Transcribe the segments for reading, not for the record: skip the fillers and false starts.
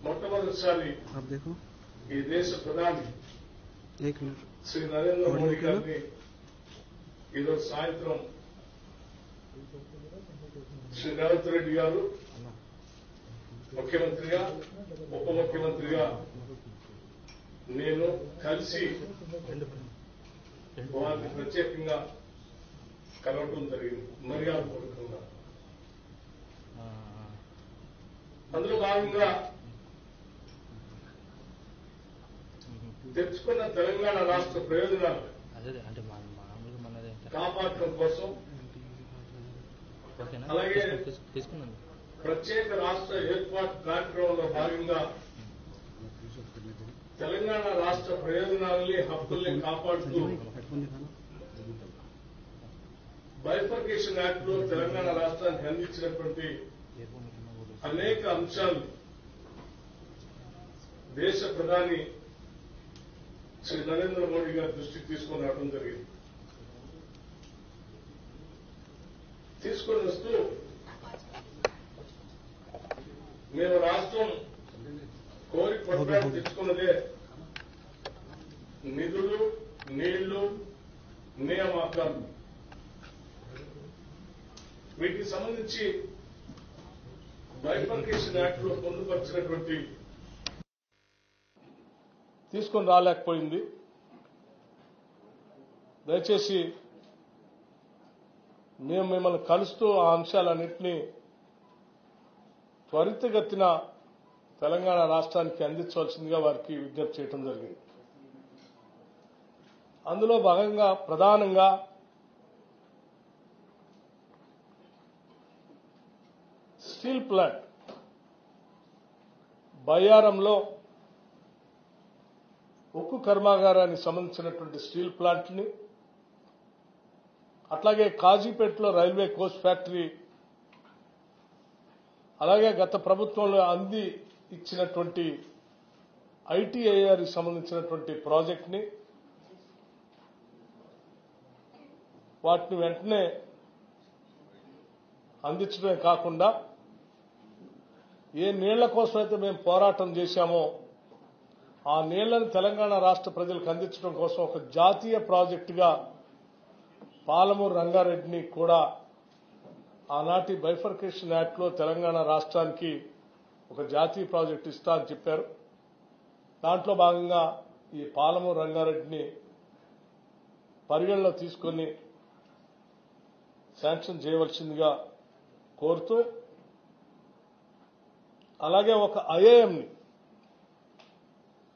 మొట్టమొదటిసారి ఈ దేశ ప్రధాని శ్రీ నరేంద్ర మోడీ గారిని ఈరోజు సాయంత్రం శ్రీ రేవంత్ రెడ్డి గారు ముఖ్యమంత్రిగా ఉప ముఖ్యమంత్రిగా నేను కలిసి వారిని ప్రత్యేకంగా కలవటం జరిగింది మర్యాదపూర్వకంగా. అందులో భాగంగా తెచ్చుకున్న తెలంగాణ రాష్ట్ర ప్రయోజనాలు కాపాడటం కోసం అలాగే ప్రత్యేక రాష్ట్ర ఏర్పాటు కార్యక్రమంలో భాగంగా తెలంగాణ రాష్ట్ర ప్రయోజనాలని హక్కుల్ని కాపాడుతూ బైఫర్కేషన్ యాక్ట్ లో తెలంగాణ రాష్ట్రానికి అందించినటువంటి అనేక అంశాలు దేశ ప్రధాని శ్రీ నరేంద్ర మోడీ గారి దృష్టికి తీసుకొని రావడం జరిగింది. తీసుకొని వస్తూ మేము రాష్ట్రం కోరి కొట్లాడి తెచ్చుకున్నదే నిధులు, నీళ్లు, నియామకాలు. వీటికి సంబంధించి బైఫర్కేషన్ యాక్ట్ లో పొందుపరిచినటువంటి తీసుకొని రాలేకపోయింది. దయచేసి మేము మిమ్మల్ని కలుస్తూ ఆ అంశాలన్నింటినీ త్వరితగతిన తెలంగాణ రాష్ట్రానికి అందించవలసిందిగా వారికి విజ్ఞప్తి చేయడం జరిగింది. అందులో భాగంగా ప్రధానంగా స్టీల్ ప్లాంట్ బయ్యారంలో ఉక్కు కర్మాగారానికి సంబంధించినటువంటి స్టీల్ ప్లాంట్ ని, అట్లాగే కాజీపేటలో రైల్వే కోచ్ ఫ్యాక్టరీ, అలాగే గత ప్రభుత్వంలో అంది ఇచ్చినటువంటి ఐటీఐఆర్ సంబంధించినటువంటి ప్రాజెక్ట్ ని వాటిని వెంటనే అందించడమే కాకుండా ఏ నీళ్ల కోసం అయితే మేము పోరాటం చేశామో ఆ నీళ్లను తెలంగాణ రాష్ట్ర ప్రజలకు అందించడం కోసం ఒక జాతీయ ప్రాజెక్టుగా పాలమూరు రంగారెడ్డిని కూడా ఆనాటి బైఫర్కేషన్ యాక్ట్ లో తెలంగాణ రాష్ట్రానికి ఒక జాతీయ ప్రాజెక్టు ఇస్తా అని చెప్పారు. దాంట్లో భాగంగా ఈ పాలమూరు రంగారెడ్డిని పరిగణలో తీసుకుని శాంక్షన్ చేయవలసిందిగా కోరుతూ, అలాగే ఒక ఐఐఎంని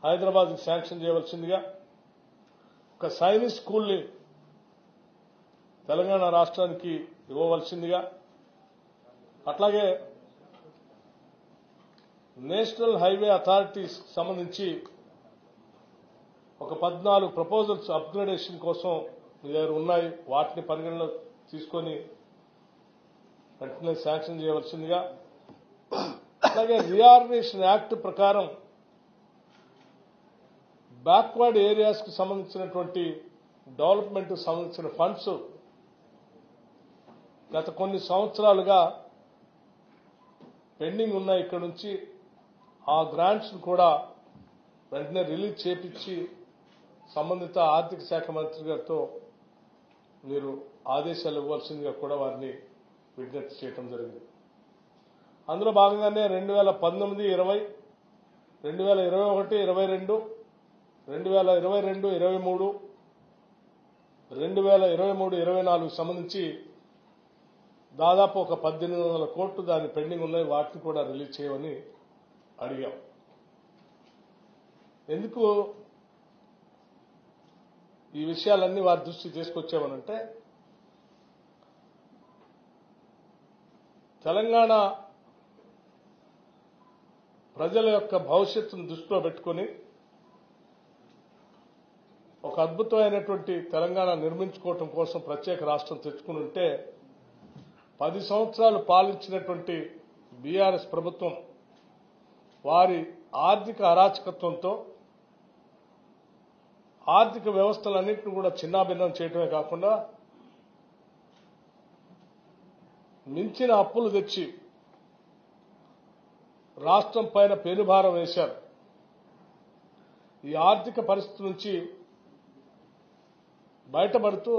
హైదరాబాద్ శాంక్షన్ చేయవలసిందిగా, ఒక సైనిక్ స్కూల్ని తెలంగాణ రాష్ట్రానికి ఇవ్వవలసిందిగా, అట్లాగే నేషనల్ హైవే అథారిటీస్ సంబంధించి ఒక 14 ప్రపోజల్స్ అప్గ్రేడేషన్ కోసం మీ దగ్గర ఉన్నాయి, వాటిని పరిగణలో తీసుకొని వెంటనే శాంక్షన్ చేయవలసిందిగా, అలాగే రీఆర్గనైజేషన్ యాక్ట్ ప్రకారం బ్యాక్వర్డ్ ఏరియాస్ కు సంబంధించినటువంటి డెవలప్మెంట్ సంబంధించిన ఫండ్స్ గత కొన్ని సంవత్సరాలుగా పెండింగ్ ఉన్నాయి. ఇక్కడ నుంచి ఆ గ్రాంట్స్ కూడా వెంటనే రిలీజ్ చేపించి సంబంధిత ఆర్థిక శాఖ మంత్రి గారితో మీరు ఆదేశాలు ఇవ్వాల్సిందిగా కూడా వారిని విజ్ఞప్తి చేయడం జరిగింది. అందులో భాగంగానే 2019, 20, 2021, 22, 2022, 23, 2023, 24 సంబంధించి దాదాపు ఒక 1800 కోట్లు దాని పెండింగ్ ఉన్నాయి, వాటిని కూడా రిలీజ్ చేయమని అడిగాం. ఎందుకు ఈ విషయాలన్నీ వారి దృష్టికి తీసుకొచ్చామనంటే, తెలంగాణ ప్రజల యొక్క భవిష్యత్తును దృష్టిలో పెట్టుకుని ఒక అద్భుతమైనటువంటి తెలంగాణ నిర్మించుకోవటం కోసం ప్రత్యేక రాష్ట్రం తెచ్చుకుని ఉంటే 10 సంవత్సరాలు పాలించినటువంటి బీఆర్ఎస్ ప్రభుత్వం వారి ఆర్థిక అరాచకత్వంతో ఆర్థిక వ్యవస్థలన్నింటినీ కూడా చిన్నాభిన్నం చేయడమే కాకుండా మించిన అప్పులు తెచ్చి రాష్ట్రం పైన పెనుభారం వేశారు. ఈ ఆర్థిక పరిస్థితి నుంచి బయటపడుతూ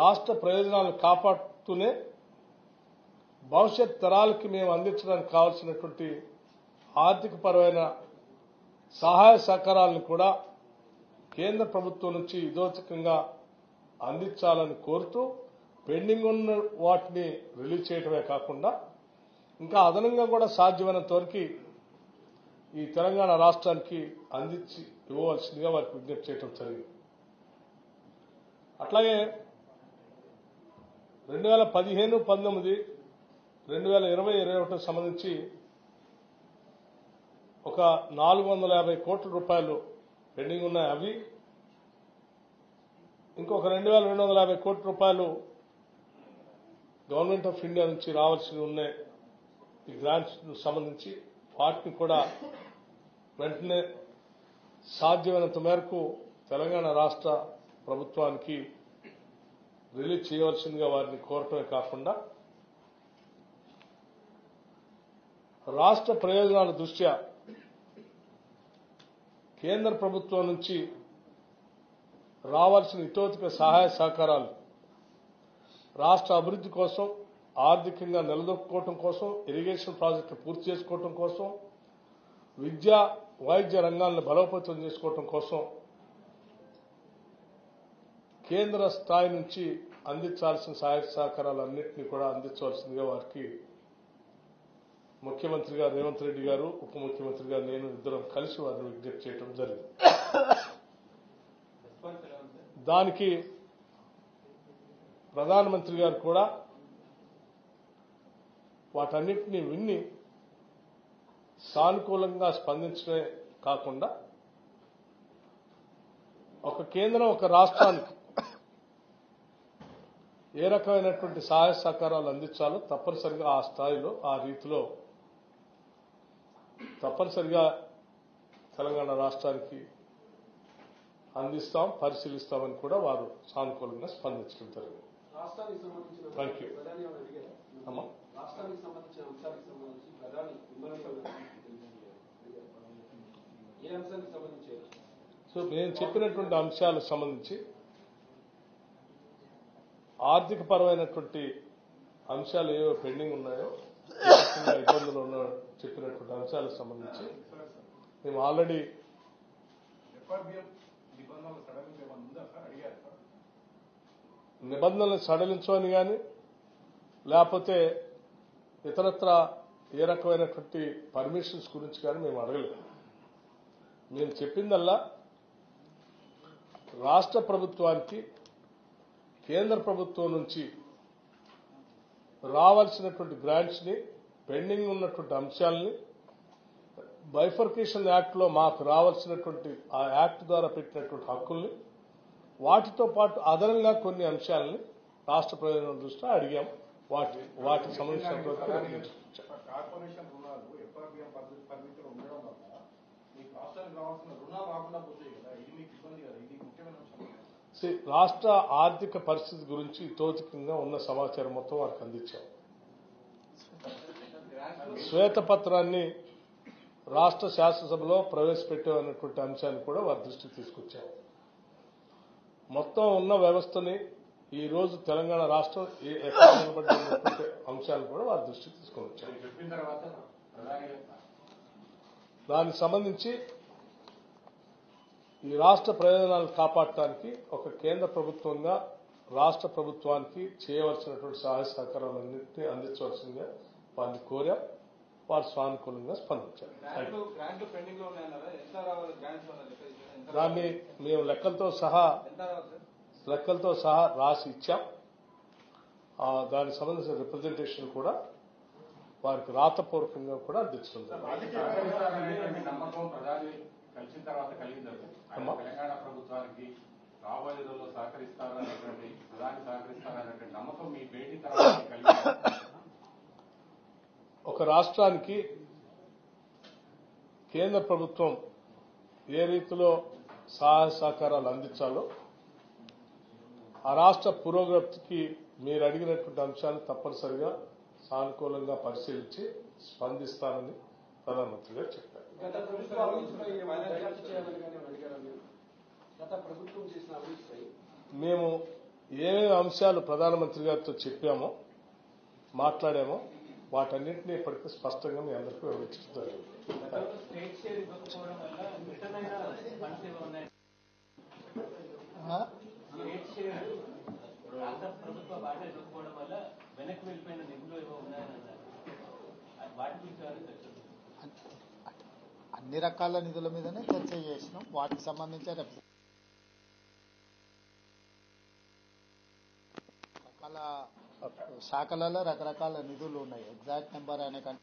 రాష్ట్ర ప్రయోజనాలను కాపాడుతూనే భవిష్యత్ తరాలకి మేము అందించడానికి కావాల్సినటువంటి ఆర్థిక పరమైన సహాయ సహకారాలను కూడా కేంద్ర ప్రభుత్వం నుంచి ఇదోచికంగా అందించాలని కోరుతూ పెండింగ్ ఉన్న వాటిని రిలీజ్ చేయడమే కాకుండా ఇంకా అదనంగా కూడా సాధ్యమైనంత వరకు ఈ తెలంగాణ రాష్ట్రానికి అందించి ఇవ్వవలసిందిగా వారికి విజ్ఞప్తి చేయడం జరిగింది. అట్లాగే 2015, 19, 2020, 2021 సంబంధించి ఒక 450 కోట్ల రూపాయలు పెండింగ్ ఉన్నాయి. అవి ఇంకొక 2250 కోట్ల రూపాయలు గవర్నమెంట్ ఆఫ్ ఇండియా నుంచి రావాల్సి ఉన్నాయి. ఈ గ్రాంట్స్ సంబంధించి వాటిని కూడా వెంటనే సాధ్యమైనంత మేరకు తెలంగాణ రాష్ట్ర ప్రభుత్వానికి రిలీజ్ చేయవలసిందిగా వారిని కోరటమే కాకుండా రాష్ట్ర ప్రయోజనాల దృష్ట్యా కేంద్ర ప్రభుత్వం నుంచి రావాల్సిన ఇతోధిక సహాయ సహకారాలు రాష్ట్ర అభివృద్ధి కోసం, ఆర్థికంగా నిలదొక్కుకోవడం కోసం, ఇరిగేషన్ ప్రాజెక్టులు పూర్తి చేసుకోవడం కోసం, విద్యా వైద్య రంగాలను బలోపేతం చేసుకోవడం కోసం కేంద్ర స్థాయి నుంచి అందించాల్సిన సహాయ సహకారాలన్నింటినీ కూడా అందించవలసిందిగా వారికి ముఖ్యమంత్రి గారు రేవంత్ రెడ్డి గారు, ఉప ముఖ్యమంత్రి గారు, నేను ఇద్దరం కలిసి వారిని విజ్ఞప్తి చేయడం జరిగింది. దానికి ప్రధానమంత్రి గారు కూడా వాటన్నిటినీ విన్ని సానుకూలంగా స్పందించడమే కాకుండా ఒక కేంద్రం ఒక రాష్ట్రానికి ఏ రకమైనటువంటి సహాయ సహకారాలు అందించాలో తప్పనిసరిగా ఆ స్థాయిలో, ఆ రీతిలో తప్పనిసరిగా తెలంగాణ రాష్ట్రానికి అందిస్తాం, పరిశీలిస్తామని కూడా వారు సానుకూలంగా స్పందించడం జరిగింది. Thank you. సో నేను చెప్పినటువంటి అంశాలకు సంబంధించి ఆర్థిక పరమైనటువంటి అంశాలు ఏవో పెండింగ్ ఉన్నాయో, ఇబ్బందులు ఉన్న చెప్పినటువంటి అంశాలకు సంబంధించి మేము ఆల్రెడీ నిబంధనలు సడలించమని కానీ లేకపోతే ఇతరత్ర ఏ రకమైనటువంటి పర్మిషన్స్ గురించి కానీ మేము అడగలేదు. మేము చెప్పిందల్లా రాష్ట్ర ప్రభుత్వానికి కేంద్ర ప్రభుత్వం నుంచి రావాల్సినటువంటి గ్రాంట్స్ ని, పెండింగ్ ఉన్నటువంటి అంశాలని బైఫర్కేషన్ యాక్ట్ లో మాకు రావాల్సినటువంటి ఆ యాక్ట్ ద్వారా పెట్టినటువంటి హక్కుల్ని, వాటితో పాటు అదనంగా కొన్ని అంశాలని రాష్ట్ర ప్రయోజనం దృష్ట్యా అడిగాం. వాటికి సంబంధించినటువంటి కార్పొరేషన్ రుణాలు ఎఫ్ఆర్బిఎం పరిమితిలో ఉండడం వల్ల మీకు రాష్ట్రానికి రావాల్సిన రుణాలు రాకుండా పోతాయి కదా, ఇది మీకు ఇబ్బంది కదా, ఇది ముఖ్యమైన అంశం. రాష్ట్ర ఆర్థిక పరిస్థితి గురించి తోచికంగా ఉన్న సమాచారం మొత్తం వారికి అందించాం. శ్వేతపత్రాన్ని రాష్ట్ర శాసనసభలో ప్రవేశపెట్టామన్నటువంటి అంశాన్ని కూడా వారి దృష్టికి తీసుకొచ్చాం. మొత్తం ఉన్న వ్యవస్థని ఈ రోజు తెలంగాణ రాష్ట్రం ఎక్కడ నిలబడినటువంటి అంశాలను కూడా వారి దృష్టికి తీసుకొని వచ్చాం. దానికి సంబంధించి ఈ రాష్ట్ర ప్రయోజనాలను కాపాడటానికి ఒక కేంద్ర ప్రభుత్వంగా రాష్ట్ర ప్రభుత్వానికి చేయవలసినటువంటి సహాయ సహకారాలన్నింటినీ అందించవలసిందిగా వారిని కోరాం. వారు సానుకూలంగా స్పందించారు. దాన్ని మేము లెక్కలతో సహా రాసి ఇచ్చాం. దానికి సంబంధించిన రిప్రజెంటేషన్ కూడా వారికి రాతపూర్వకంగా కూడా అందించడం తెలంగాణ ప్రభుత్వానికి రాబోయే రోజుల్లో సహకరిస్తారనేటువంటి ప్రధాని సహకరిస్తారనేటువంటి నమ్మకం మీ భేటీ తర్వాత కలిగింది. ఒక రాష్ట్రానికి కేంద్ర ప్రభుత్వం ఏ రీతిలో సహాయ సహకారాలు అందించాలో ఆ రాష్ట్ర పురోగతికి మీరు అడిగినటువంటి అంశాలు తప్పనిసరిగా సానుకూలంగా పరిశీలించి స్పందిస్తానని ప్రధానమంత్రి గారు చెప్పారు. గత ప్రభుత్వ అవినీతిపై దర్యాప్తు చేయాలని కానీ అడిగారు మీరు. గత ప్రభుత్వం చేసిన అవినీతిపై మేము ఏమేమి అంశాలు ప్రధానమంత్రి గారితో చెప్పామో మాట్లాడామో వాటన్నింటినీ ఇప్పటికీ స్పష్టంగా మీ అందరికీ వివరించుతారు. స్టేట్ షేర్ ఇవ్వకపోవడం వల్ల రిటర్న్ అయిన ఫండ్స్ ఏమో ఉన్నాయి. స్టేట్ షేర్ రాష్ట్ర ప్రభుత్వ బాధ్యత ఇవ్వకపోవడం వల్ల వెనక్కి వెళ్ళిపోయిన నిధులు ఏమో ఉన్నాయని అన్నారు. వాటి గురించి అన్ని రకాల నిధుల మీదనే చర్చ చేసినాం. వాటికి సంబంధించి రకాల శాఖలలో రకరకాల నిధులు ఉన్నాయి. ఎగ్జాక్ట్ నెంబర్ అనే కంటే